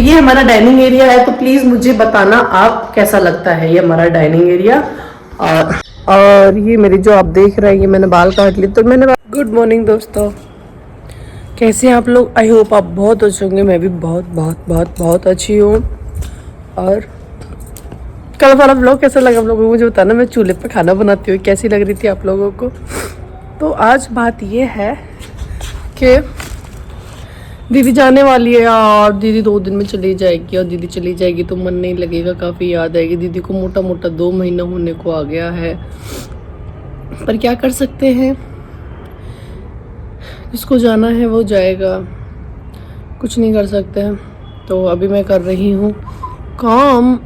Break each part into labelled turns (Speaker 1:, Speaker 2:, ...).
Speaker 1: ये हमारा dining area है, तो प्लीज मुझे बताना आप कैसा लगता है ये हमारा डाइनिंग एरिया। और ये मेरी जो आप देख रहे हैं, ये मैंने बाल काट लिए। तो मैंने गुड मॉर्निंग दोस्तों, कैसे हैं आप लोग? आई होप आप बहुत अच्छे होंगे। मैं भी बहुत बहुत बहुत बहुत अच्छी हूँ। और कल वाला व्लॉग कैसा लगा आप लोगों को मुझे बताना। मैं चूल्हे पर खाना बनाती हूँ, कैसी लग रही थी आप लोगों को? तो आज बात ये है कि दीदी जाने वाली है यार। दीदी 2 दिन में चली जाएगी, और दीदी चली जाएगी तो मन नहीं लगेगा, काफ़ी याद आएगी। दीदी को मोटा मोटा 2 महीना होने को आ गया है, पर क्या कर सकते हैं, जिसको जाना है वो जाएगा, कुछ नहीं कर सकते हैं। तो अभी मैं कर रही हूँ काम।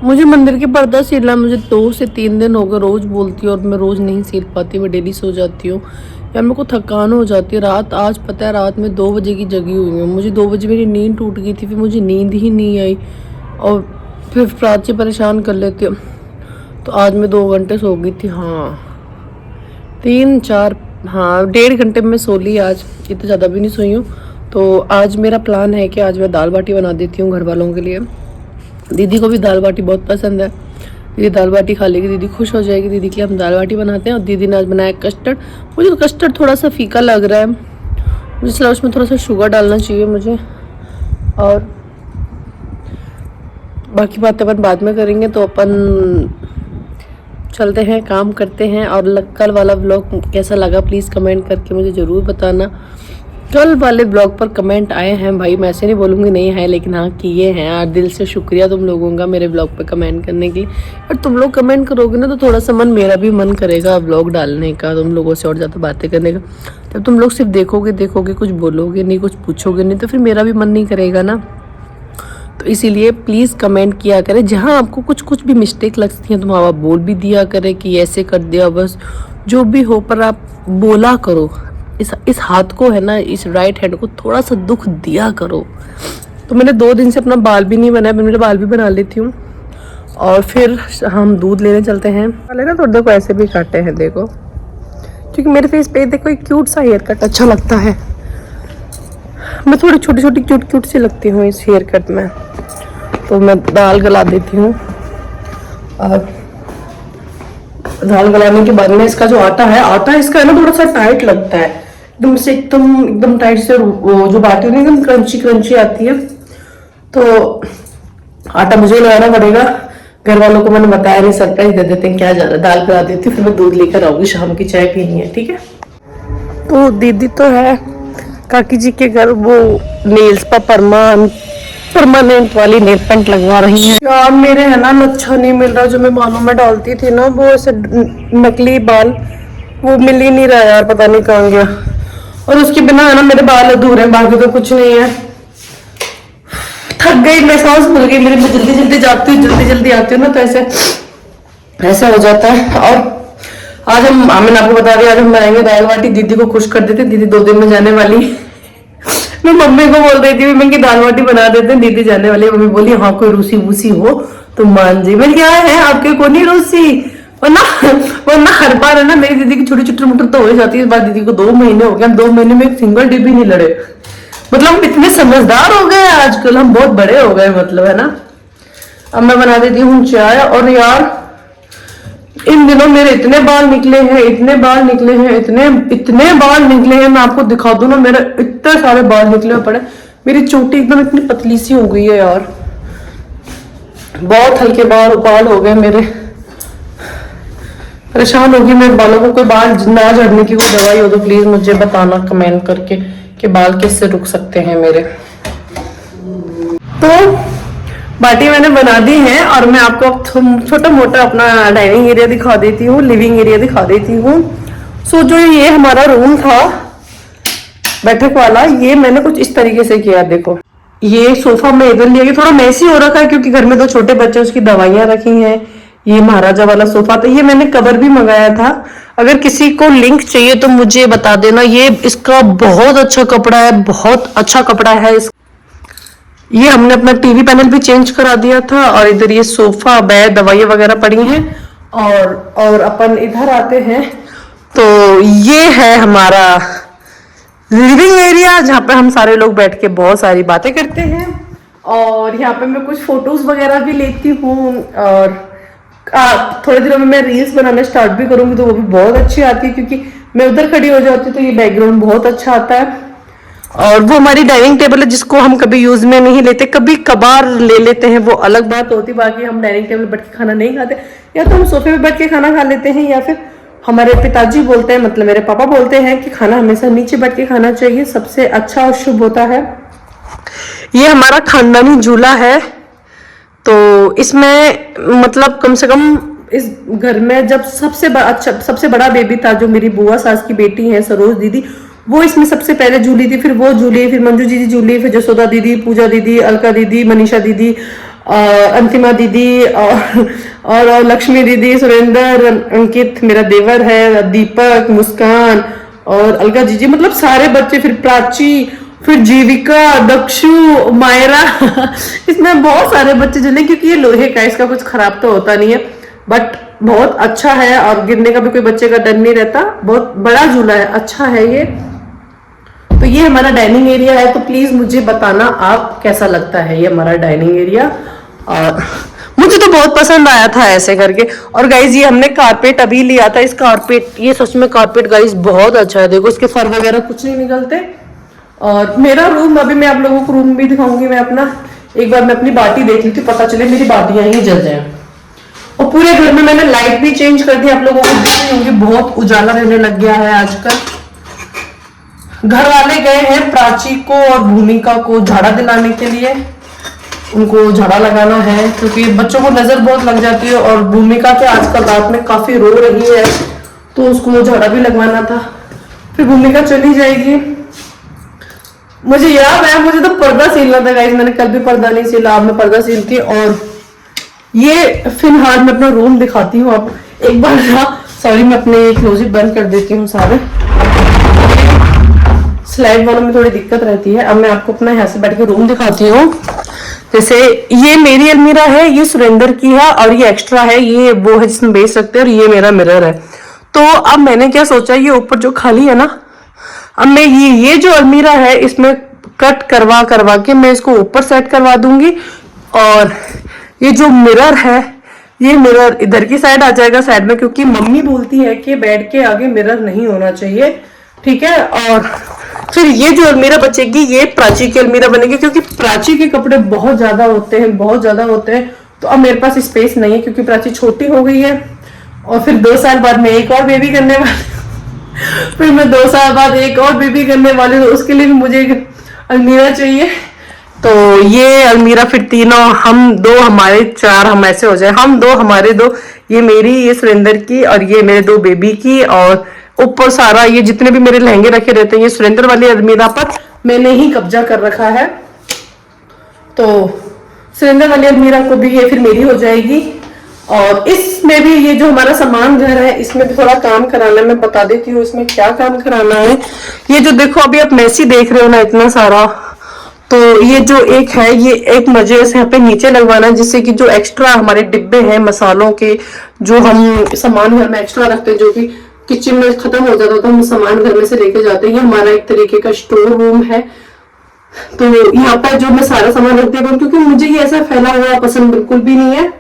Speaker 1: मुझे मंदिर के पर्दा सिलना, मुझे 2 से 3 दिन हो गए रोज़ बोलती हूँ, और मैं रोज़ नहीं सिल पाती। मैं डेली सो जाती हूँ यार, मेरे को थकान हो जाती है। रात आज पता है, रात में 2 बजे की जगी हुई हूँ। मुझे 2 बजे मेरी नींद टूट गई थी, फिर मुझे नींद ही नहीं आई, और फिर रात से परेशान कर लेती हूँ। तो आज मैं 2 घंटे सो गई थी। हाँ 3-4, हाँ 1.5 घंटे में सो ली आज, इतना ज़्यादा भी नहीं सोई हूँ। तो आज मेरा प्लान है कि आज मैं दाल बाटी बना देती हूँ घर वालों के लिए। दीदी को भी दाल बाटी बहुत पसंद है, दीदी दाल बाटी खा लेगी, दीदी खुश हो जाएगी। दीदी के लिए हम दाल बाटी बनाते हैं। और दीदी ने आज बनाया कस्टर्ड। मुझे तो कस्टर्ड थोड़ा सा फीका लग रहा है, मुझे इसलिए उसमें थोड़ा सा शुगर डालना चाहिए मुझे। और बाकी बातें अपन बाद में करेंगे। तो अपन चलते हैं, काम करते हैं। और कल वाला ब्लॉग कैसा लगा प्लीज़ कमेंट करके मुझे ज़रूर बताना। कल वाले ब्लॉग पर कमेंट आए हैं भाई, मैं ऐसे नहीं बोलूँगी नहीं है, लेकिन हाँ किए हैं। और दिल से शुक्रिया तुम लोगों का मेरे ब्लॉग पर कमेंट करने के लिए। और तुम लोग कमेंट करोगे ना तो थोड़ा सा मेरा भी मन करेगा ब्लॉग डालने का, तुम लोगों से और ज़्यादा बातें करने का। जब तुम लोग सिर्फ देखोगे, कुछ बोलोगे नहीं, कुछ पूछोगे नहीं, तो फिर मेरा भी मन नहीं करेगा ना। तो इसीलिए प्लीज़ कमेंट किया करें। जहाँ आपको कुछ भी मिस्टेक लगती है तो वहाँ आप बोल भी दिया करें कि ऐसे कर दिया, बस जो भी हो, पर आप बोला करो। इस हाथ को है ना, इस राइट हैंड को थोड़ा सा दुख दिया करो। तो मैंने 2 दिन से अपना बाल भी नहीं बनाया, मैं मेरे बाल भी बना लेती हूँ। और फिर हम दूध लेने चलते हैं। पहले ना तो देखो ऐसे भी काटे हैं देखो, क्योंकि मेरे फेस पे देखो एक क्यूट सा हेयर कट अच्छा लगता है। मैं थोड़ी छोटी छोटी क्यूट सी लगती हूँ इस हेयर कट में। तो मैं दाल गला देती हूँ। और दाल गलाने के बाद में इसका जो आटा है, आटा इसका है ना थोड़ा सा टाइट लगता है, एकदम टाइट से। वो जो बाटी होती है एकदम क्रंची आती है। तो आटा मुझे लगाना पड़ेगा। घर वालों को मैंने बताया नहीं, सरप्राइज दे देते हैं क्या जा रहा है। दाल गला देती हूँ, फिर मैं दूध लेकर आऊंगी, शाम की चाय पीनी है, ठीक है। तो दीदी तो है काकी जी के घर, वो नेल्स पर परमानेंट वाली नेल पेंट लगवा रही है यार। मेरे है ना अच्छा नहीं मिल रहा, जो मैं बालों में डालती थी ना, वो ऐसे नकली बाल, वो मिल ही नहीं रहा यार, पता नहीं कहाँ गया। और उसके बिना है ना मेरे बाल अधूरे हैं, बाकी तो कुछ नहीं है। थक गई मैं, सांस भूल गई मेरी। मैं जल्दी जाती हूँ, जल्दी आती हूँ ना, तो ऐसा हो जाता है। और आज मैंने आपको बता दिया, आज हम बनाएंगे दाल बाटी। दीदी को खुश कर देते, दीदी 2 दिन में जाने वाली। मैं मम्मी को बोल रही थी मैं कि दाल बाटी बना देते हैं, दीदी जाने वाली। मम्मी बोली हाँ कोई रूसी वूसी हो तो मान जी। मैं क्या है आपके को नहीं रूसी, वरना हर बार है ना मेरी दीदी की छोटी छोटी मुटर तो हो जाती है। इस बार दीदी को 2 महीने हो गए, हम 2 महीने में एक सिंगल डे भी नहीं लड़े। मतलब हम इतने समझदार हो गए आजकल, हम बहुत बड़े हो गए, मतलब है ना। अब मैं बना देती हूँ चाय। और यार इन दिनों मेरे इतने बाल निकले हैं, इतने बाल निकले हैं, मैं आपको दिखा दूं ना, मेरे इतने सारे बाल निकले पड़े। मेरी चोटी एकदम इतनी पतली सी हो गई है यार, बहुत हल्के बाल हो गए मेरे। परेशान होगी मेरे बालों को। कोई बाल ना झड़ने की कोई दवाई हो तो प्लीज मुझे बताना कमेंट करके कि बाल किससे रुक सकते हैं मेरे। तो बाटी मैंने बना दी है, और मैं आपको छोटा मोटा अपना डाइनिंग एरिया दिखा देती हूँ, लिविंग एरिया दिखा देती हूँ। सो जो ये हमारा रूम था बैठक वाला, ये मैंने कुछ इस तरीके से किया। देखो ये सोफा मैं इधर लिया, थोड़ा मैसी हो रखा है क्योंकि घर में 2 छोटे बच्चे, उसकी दवाइयां रखी हैं। ये महाराजा वाला सोफा था, ये मैंने कवर भी मंगाया था। अगर किसी को लिंक चाहिए तो मुझे बता देना। ये इसका बहुत अच्छा कपड़ा है, बहुत अच्छा कपड़ा है। ये हमने अपना टीवी पैनल भी चेंज करा दिया था। और इधर ये सोफा, बेड, दवाइयां वगैरह पड़ी हैं। और अपन इधर आते हैं तो ये है हमारा लिविंग एरिया, जहाँ पे हम सारे लोग बैठ के बहुत सारी बातें करते हैं। और यहाँ पे मैं कुछ फोटोज वगैरह भी लेती हूँ, और थोड़े दिनों में मैं रील्स बनाना स्टार्ट भी करूंगी, तो वो भी बहुत अच्छी आती है, क्योंकि मैं उधर खड़ी हो जाती हूँ तो ये बैकग्राउंड बहुत अच्छा आता है। और वो हमारी डाइनिंग टेबल है जिसको हम कभी यूज में नहीं लेते, कभी कभार ले लेते हैं, वो अलग बात होती। बाकी हम डाइनिंग टेबल बैठ के खाना नहीं खाते, या तो हम सोफे पे बैठ के खाना खा लेते हैं, या फिर हमारे पिताजी बोलते हैं, मतलब मेरे पापा बोलते हैं कि खाना हमेशा नीचे बैठ के खाना चाहिए, सबसे अच्छा और शुभ होता है। ये हमारा खानदानी झूला है, तो इसमें मतलब कम से कम इस घर में जब सबसे बड़ा बेबी था, जो मेरी बुआ सास की बेटी है सरोज दीदी, वो इसमें सबसे पहले झूली थी, फिर वो झूली, फिर मंजू दीदी झूली, फिर जसोदा दीदी, पूजा दीदी, अलका दीदी, मनीषा दीदी, अंतिमा दीदी, और लक्ष्मी दीदी, सुरेंद्र, अंकित मेरा देवर है, दीपक, मुस्कान और अलका जीजी, मतलब सारे बच्चे, फिर प्राची, फिर जीविका, दक्षु, मायरा इसमें बहुत सारे बच्चे झूले, क्योंकि ये लोहे का, इसका कुछ खराब तो होता नहीं है, बट बहुत अच्छा है, और गिरने का भी कोई बच्चे का डर नहीं रहता। बहुत बड़ा झूला है, अच्छा है ये। तो ये हमारा डाइनिंग एरिया है, तो प्लीज मुझे बताना आप कैसा लगता है ये हमारा डाइनिंग एरिया। और मुझे तो बहुत पसंद आया था ऐसे करके। और गाइज ये हमने कारपेट अभी लिया था, इस कारपेट, ये सच में कारपेट गाइज बहुत अच्छा है, देखो इसके फर वगैरह कुछ नहीं निकलते। और मेरा रूम, अभी मैं आप लोगों को रूम भी दिखाऊंगी, मैं अपना एक बार मैं अपनी बाटी देख ली थी, पता चले मेरी बाटियां ही जल जाए। और पूरे घर में मैंने लाइट भी चेंज कर दी, आप लोगों को देख रही होंगी बहुत उजाला रहने लग गया है आजकल। घर वाले गए हैं प्राची को और भूमिका को झाड़ा दिलाने के लिए, उनको झाड़ा लगाना है, क्योंकि बच्चों को नजर बहुत लग जाती है, और भूमिका के आजकल रात में काफी रो रही है, तो उसको झाड़ा भी लगवाना था। फिर भूमिका चली जाएगी। मुझे याद है, मुझे तो पर्दा सिलना था गाइस, मैंने कल भी पर्दा नहीं सिला, अब मैं पर्दा सिलती। और ये फिलहाल मैं अपना रूम दिखाती हूँ आप एक बार। सॉरी, मैं अपने क्लोजेट बंद कर देती हूँ सारे, स्लाइड वालों में थोड़ी दिक्कत रहती है। अब मैं आपको अपना यहाँ से बैठ के रूम दिखाती हूँ। जैसे ये मेरी अलमीरा है, ये सुरेंद्र की है, और ये एक्स्ट्रा है, ये वो है जिसमें बेच सकते हैं, और ये मेरा मिरर है। तो अब मैंने क्या सोचा, ये ऊपर जो खाली है ना, अब मैं ये जो अलमीरा है इसमें कट करवा करवा के मैं इसको ऊपर सेट करवा दूंगी। और ये जो मिरर है, ये मिरर इधर की साइड आ जाएगा साइड में, क्योंकि मम्मी बोलती है कि बेड के आगे मिरर नहीं होना चाहिए, ठीक है। और फिर ये जो अलमीरा बचेगी, ये प्राची की अलमीरा बनेगी, क्योंकि प्राची के कपड़े बहुत ज्यादा होते हैं, बहुत ज्यादा होते हैं। तो अब मेरे पास स्पेस नहीं है, क्योंकि प्राची छोटी हो गई है, और फिर 2 साल बाद मैं एक और बेबी करने वाली फिर मैं 2 साल बाद एक और बेबी करने वाली हूँ, तो उसके लिए भी मुझे एक अलमीरा चाहिए। तो ये अलमीरा फिर तीनों, हम 2 हमारे 4, हम ऐसे हो जाए, हम 2 हमारे 2, ये मेरी, ये सुरेंद्र की, और ये मेरे 2 बेबी की। और ऊपर सारा ये जितने भी मेरे लहंगे रखे रहते हैं, ये सुरेंद्र वाली अलमीरा पर मैंने ही कब्जा कर रखा है। तो सुरेंद्र वाली अलमीरा को भी ये फिर मेरी हो जाएगी। और इसमें भी ये जो हमारा सामान घर है, इसमें भी थोड़ा काम कराना है, मैं बता देती हूँ इसमें क्या काम कराना है। ये जो देखो अभी आप मैसी देख रहे हो ना इतना सारा, तो ये जो एक है, ये एक मुझे यहाँ पे नीचे लगवाना है, जिससे कि जो एक्स्ट्रा हमारे डिब्बे हैं मसालों के, जो हम सामान घर में एक्स्ट्रा रखते हैं, जो कि किचन में खत्म हो जाता तो हम सामान घर में से लेके जाते हैं, हमारा एक तरीके का स्टोर रूम है। तो यहाँ पर जो मैं सारा सामान रखती हूँ, क्योंकि मुझे ये ऐसा फैला हुआ पसंद बिल्कुल भी नहीं है।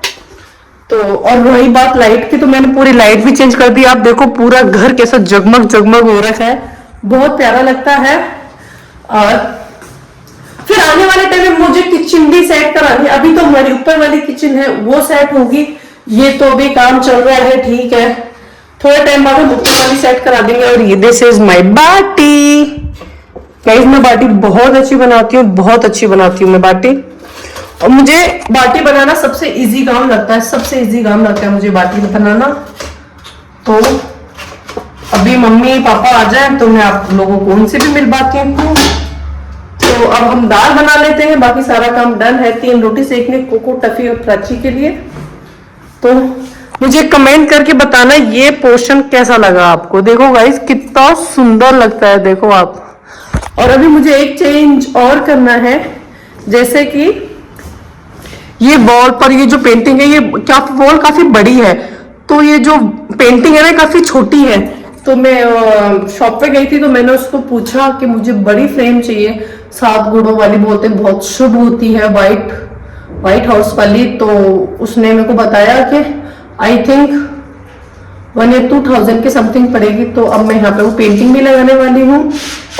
Speaker 1: तो और रही बात लाइट की, तो मैंने पूरी लाइट भी चेंज कर दी। आप देखो पूरा घर कैसा जगमग जगमग हो रखा है, बहुत प्यारा लगता है। और फिर आने वाले टाइम में मुझे किचन भी सेट करानी है। अभी तो हमारी ऊपर वाली किचन है वो सेट होगी, ये तो अभी काम चल रहा है, ठीक है, थोड़े टाइम बाद हम ऊपर वाली सेट करा देंगे। और ये this is my baati guys, मैं बाटी बहुत अच्छी बनाती हूँ, बहुत अच्छी बनाती हूँ मैं बाटी। और मुझे बाटी बनाना सबसे इजी काम लगता है, सबसे इजी काम लगता है मुझे बाटी बनाना। तो अभी मम्मी पापा आ जाए तो मैं आप लोगों को उनसे भी मिल पाती हूँ। तो अब हम दाल बना लेते हैं, बाकी सारा काम डन है। 3 रोटी सेकने कोको, टफी और प्राची के लिए। तो मुझे कमेंट करके बताना ये पोर्शन कैसा लगा आपको। देखो गाइस कितना सुंदर लगता है, देखो आप। और अभी मुझे एक चेंज और करना है, जैसे कि ये वॉल पर ये जो पेंटिंग है, ये क्या वॉल काफी बड़ी है, तो ये जो पेंटिंग है ना काफी छोटी है। तो मैं शॉप पे गई थी, तो मैंने उसको पूछा कि मुझे बड़ी फ्रेम चाहिए, 7 गुणों वाली बोलते हैं, बहुत शुभ होती है व्हाइट हाउस वाली। तो उसने मेरे को बताया कि आई थिंक 1 या 2,000 के समथिंग पड़ेगी। तो अब मैं यहाँ पे वो पेंटिंग भी लगाने वाली हूँ,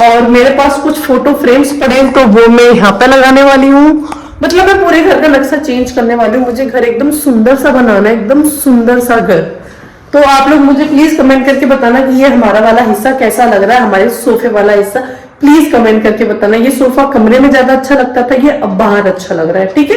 Speaker 1: और मेरे पास कुछ फोटो फ्रेम्स पड़े हैं तो वो मैं यहाँ पे लगाने वाली हूँ। मतलब मैं पूरे घर का नक्शा चेंज करने वाली हूँ। मुझे घर एकदम सुंदर सा बनाना है, एकदम सुंदर सा घर। तो आप लोग मुझे प्लीज कमेंट करके बताना कि ये हमारा वाला हिस्सा कैसा लग रहा है, हमारे सोफे वाला हिस्सा। प्लीज कमेंट करके बताना। ये सोफा कमरे में ज्यादा अच्छा लगता था, ये अब बाहर अच्छा लग रहा है, ठीक है।